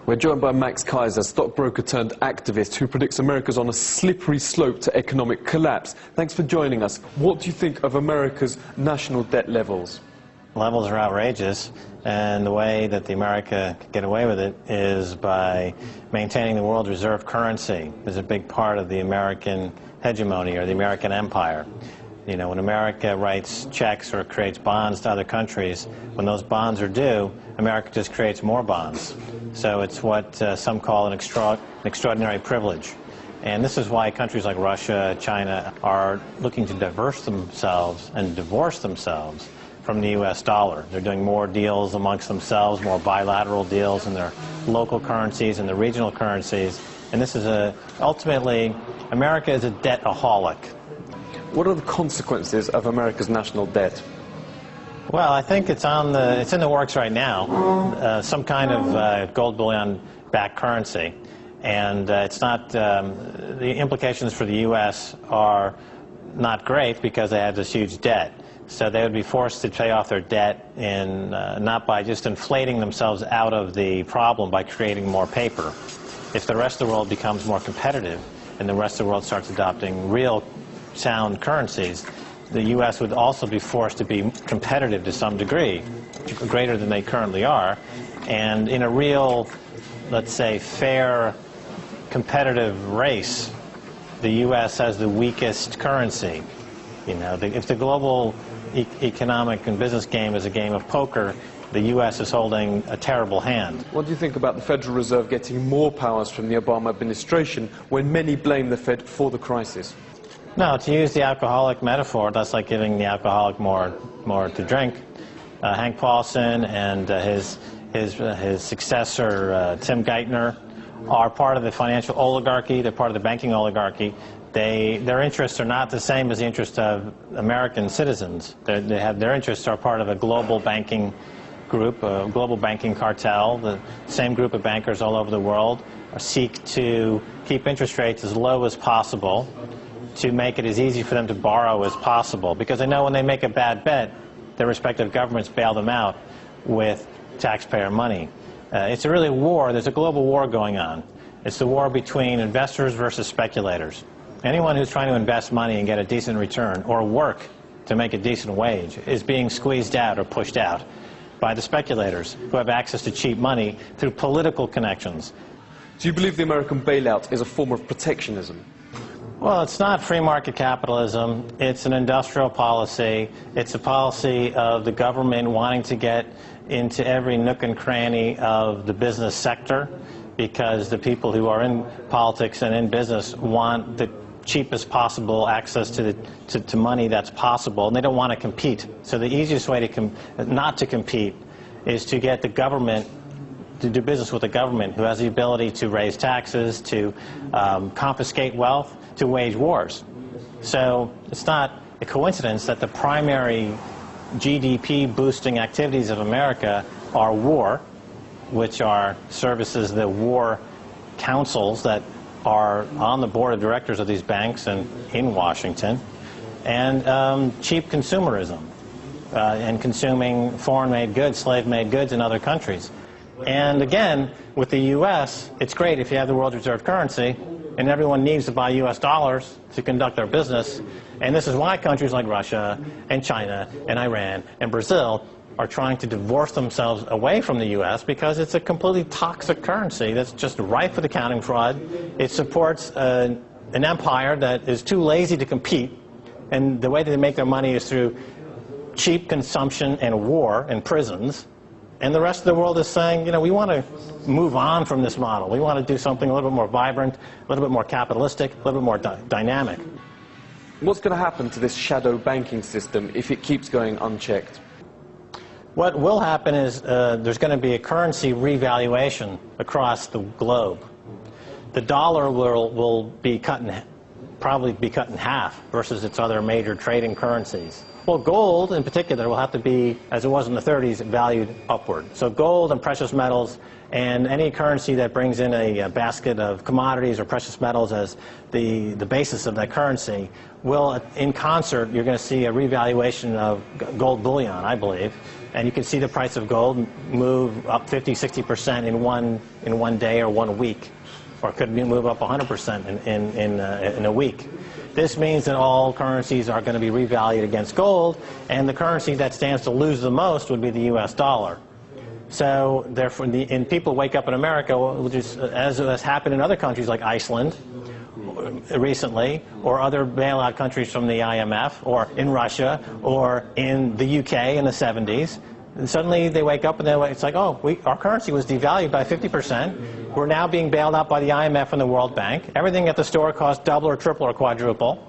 We're joined by Max Kaiser, stockbroker turned activist, who predicts America's on a slippery slope to economic collapse. Thanks for joining us. What do you think of America's national debt levels? Levels are outrageous, and the way that America can get away with it is by maintaining the world reserve currency. Is a big part of the American hegemony or the American empire. You know, when America writes checks or creates bonds to other countries, when those bonds are due, America just creates more bonds. So it's what some call an extraordinary privilege. And this is why countries like Russia, China are looking to divorce themselves from the U.S. dollar. They're doing more deals amongst themselves, more bilateral deals in their local currencies and the regional currencies. And this is ultimately, America is a debt-aholic. What are the consequences of America's national debt? Well, I think it's in the works right now, some kind of gold bullion-backed currency. And it's not, the implications for the U.S. are not great because they have this huge debt. So they would be forced to pay off their debt in, not by just inflating themselves out of the problem by creating more paper. If the rest of the world becomes more competitive and the rest of the world starts adopting real sound currencies, the U.S. would also be forced to be competitive to some degree, greater than they currently are. And in a real, let's say, fair, competitive race, the U.S. has the weakest currency. You know, if the global economic and business game is a game of poker, the U.S. is holding a terrible hand. What do you think about the Federal Reserve getting more powers from the Obama administration when many blame the Fed for the crisis? No, to use the alcoholic metaphor, that's like giving the alcoholic more to drink. Hank Paulson and his successor, Tim Geithner, are part of the financial oligarchy. They're part of the banking oligarchy. Their interests are not the same as the interests of American citizens. Their interests are part of a global banking group, a global banking cartel. The same group of bankers all over the world seek to keep interest rates as low as possible, to make it as easy for them to borrow as possible, because they know when they make a bad bet, their respective governments bail them out with taxpayer money. It's really a war. There's a global war going on. It's the war between investors versus speculators. Anyone who's trying to invest money and get a decent return or work to make a decent wage is being squeezed out or pushed out by the speculators who have access to cheap money through political connections. Do you believe the American bailout is a form of protectionism? Well, it's not free market capitalism. It's an industrial policy. It's a policy of the government wanting to get into every nook and cranny of the business sector, because the people who are in politics and in business want the cheapest possible access to money that's possible, and they don't want to compete. So the easiest way not to compete is to get the government to do business with the government, who has the ability to raise taxes, to confiscate wealth, to wage wars. So it's not a coincidence that the primary GDP boosting activities of America are war, which services the war councils that are on the board of directors of these banks and in Washington, and cheap consumerism and consuming foreign-made goods, slave-made goods in other countries. And again, with the U.S., it's great if you have the world reserve currency, and everyone needs to buy U.S. dollars to conduct their business. And this is why countries like Russia and China and Iran and Brazil are trying to divorce themselves away from the U.S. because it's a completely toxic currency that's just rife with accounting fraud. It supports an empire that is too lazy to compete, and the way that they make their money is through cheap consumption and war and prisons. And the rest of the world is saying, you know, we want to move on from this model. We want to do something a little bit more vibrant, a little bit more capitalistic, a little bit more dynamic. What's going to happen to this shadow banking system if it keeps going unchecked? What will happen is there's going to be a currency revaluation across the globe. The dollar will be probably be cut in half versus its other major trading currencies. Well, gold in particular will have to be, as it was in the 30s, valued upward. So gold and precious metals and any currency that brings in a basket of commodities or precious metals as the basis of that currency will, in concert, you're going to see a revaluation of gold bullion, I believe. And you can see the price of gold move up 50–60% in one day or 1 week, or it could move up 100% in a week. This means that all currencies are going to be revalued against gold, and the currency that stands to lose the most would be the U.S. dollar. So therefore, and people wake up in America, which is, as has happened in other countries like Iceland recently, or other bailout countries from the IMF, or in Russia, or in the UK in the 70s. And suddenly they wake up and it's like, oh, our currency was devalued by 50%. We're now being bailed out by the IMF and the World Bank. Everything at the store costs double or triple or quadruple.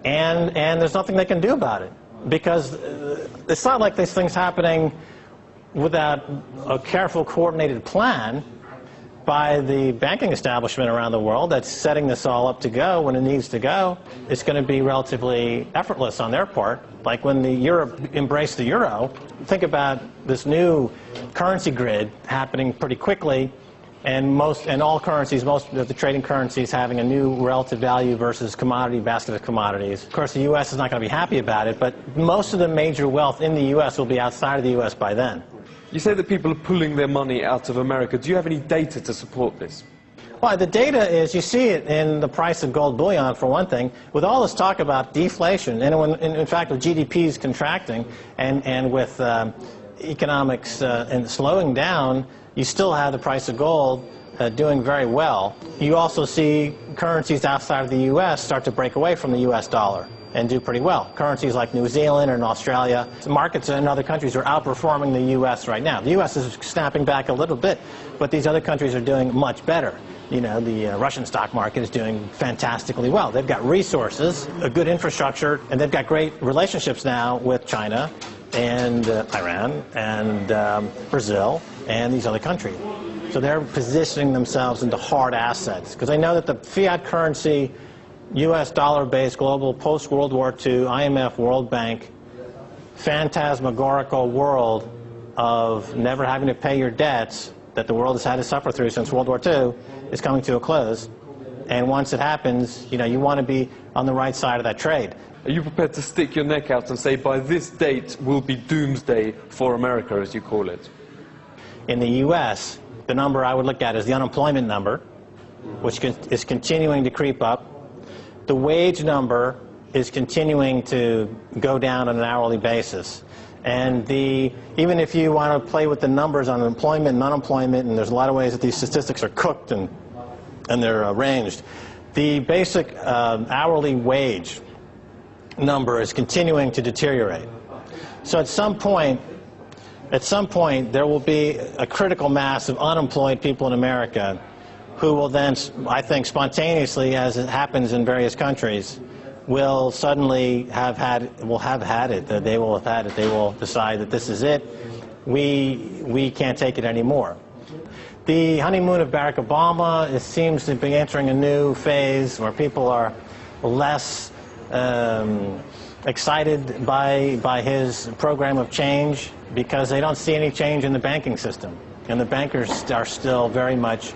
And there's nothing they can do about it. Because it's not like this thing's happening without a careful, coordinated plan by the banking establishment around the world that's setting this all up to go when it needs to go. It's going to be relatively effortless on their part. Like when Europe embraced the euro, think about this new currency grid happening pretty quickly, and all currencies, most of the trading currencies having a new relative value versus basket of commodities. Of course, the U.S. is not going to be happy about it, but most of the major wealth in the U.S. will be outside of the U.S. by then. You say that people are pulling their money out of America. Do you have any data to support this? Well, the data is, you see it in the price of gold bullion, for one thing. With all this talk about deflation, and in fact with GDPs contracting, and with economics and slowing down, you still have the price of gold doing very well. You also see currencies outside of the U.S. start to break away from the U.S. dollar and do pretty well. Currencies like New Zealand and Australia, markets in other countries are outperforming the U.S. right now. The U.S. is snapping back a little bit, but these other countries are doing much better. You know, the Russian stock market is doing fantastically well. They've got resources, a good infrastructure, and they've got great relationships now with China and Iran and Brazil and these other countries. So they're positioning themselves into hard assets, because they know that the fiat currency, U.S. dollar-based global post-World War II, IMF, World Bank, phantasmagorical world of never having to pay your debts that the world has had to suffer through since World War II is coming to a close. And once it happens, you know, you want to be on the right side of that trade. Are you prepared to stick your neck out and say, by this date will be doomsday for America, as you call it? In the U.S., the number I would look at is the unemployment number, which is continuing to creep up. The wage number is continuing to go down on an hourly basis. And even if you want to play with the numbers on employment and unemployment, and there's a lot of ways that these statistics are cooked and they're arranged, the basic hourly wage number is continuing to deteriorate. So at some point, there will be a critical mass of unemployed people in America who will then, I think, spontaneously, as it happens in various countries, will suddenly have had it. They will have had it. They will decide that this is it. We can't take it anymore. The honeymoon of Barack Obama, it seems to be entering a new phase where people are less excited by his program of change because they don't see any change in the banking system. And the bankers are still very much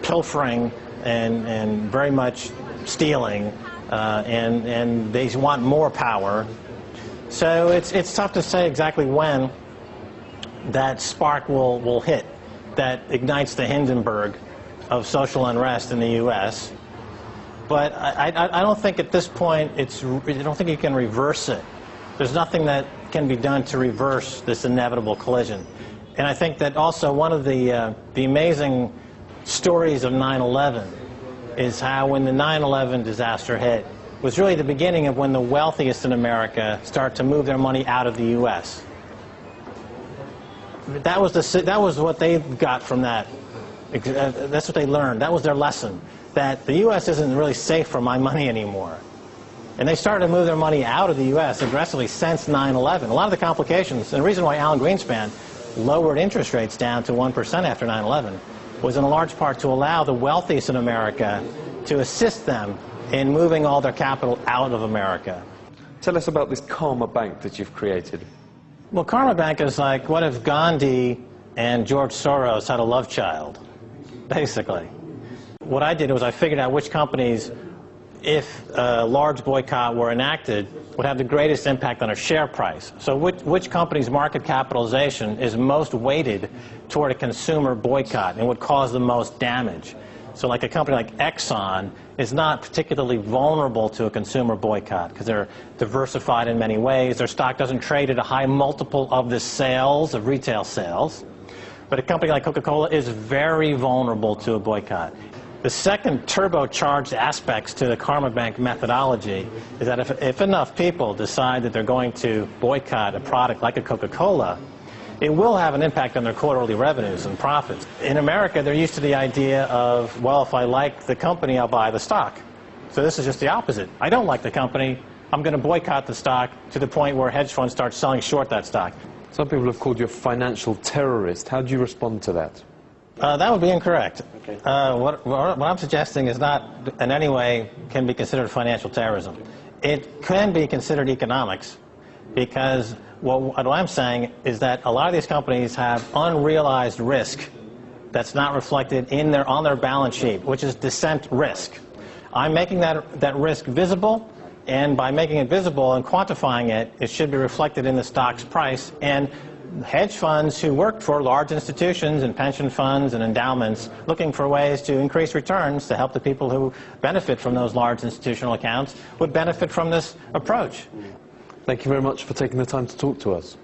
pilfering and very much stealing, and they want more power. So it's tough to say exactly when that spark will hit that ignites the Hindenburg of social unrest in the U.S. But I don't think at this point I don't think you can reverse it. There's nothing that can be done to reverse this inevitable collision. And I think that also one of the amazing stories of 9/11 is how when the 9/11 disaster hit was really the beginning of when the wealthiest in America start to move their money out of the U.S. That was what they got from that. That's what they learned. That was their lesson, that the U.S. isn't really safe for my money anymore. And they started to move their money out of the U.S. aggressively since 9/11. A lot of the complications, and the reason why Alan Greenspan lowered interest rates down to 1% after 9/11 was in a large part to allow the wealthiest in America to assist them in moving all their capital out of America. Tell us about this Karma Bank that you've created. Well, Karma Bank is like, what if Gandhi and George Soros had a love child, basically. What I did was I figured out which companies, if a large boycott were enacted, would have the greatest impact on a share price. So which company's market capitalization is most weighted toward a consumer boycott and would cause the most damage? So like a company like Exxon is not particularly vulnerable to a consumer boycott because they're diversified in many ways. Their stock doesn't trade at a high multiple of the sales, of retail sales. But a company like Coca-Cola is very vulnerable to a boycott. The second turbocharged aspects to the Karma Bank methodology is that if enough people decide that they're going to boycott a product like a Coca-Cola, it will have an impact on their quarterly revenues and profits. In America, they're used to the idea of, well, if I like the company, I'll buy the stock. So this is just the opposite. I don't like the company, I'm going to boycott the stock to the point where hedge funds start selling short that stock. Some people have called you a financial terrorist. How do you respond to that? That would be incorrect. Okay. What I'm suggesting is not in any way can be considered financial terrorism. It can be considered economics because what I'm saying is that a lot of these companies have unrealized risk that's not reflected on their balance sheet, which is descent risk. I'm making that risk visible, and by making it visible and quantifying it, it should be reflected in the stock's price. And hedge funds who work for large institutions and pension funds and endowments looking for ways to increase returns to help the people who benefit from those large institutional accounts would benefit from this approach. Thank you very much for taking the time to talk to us.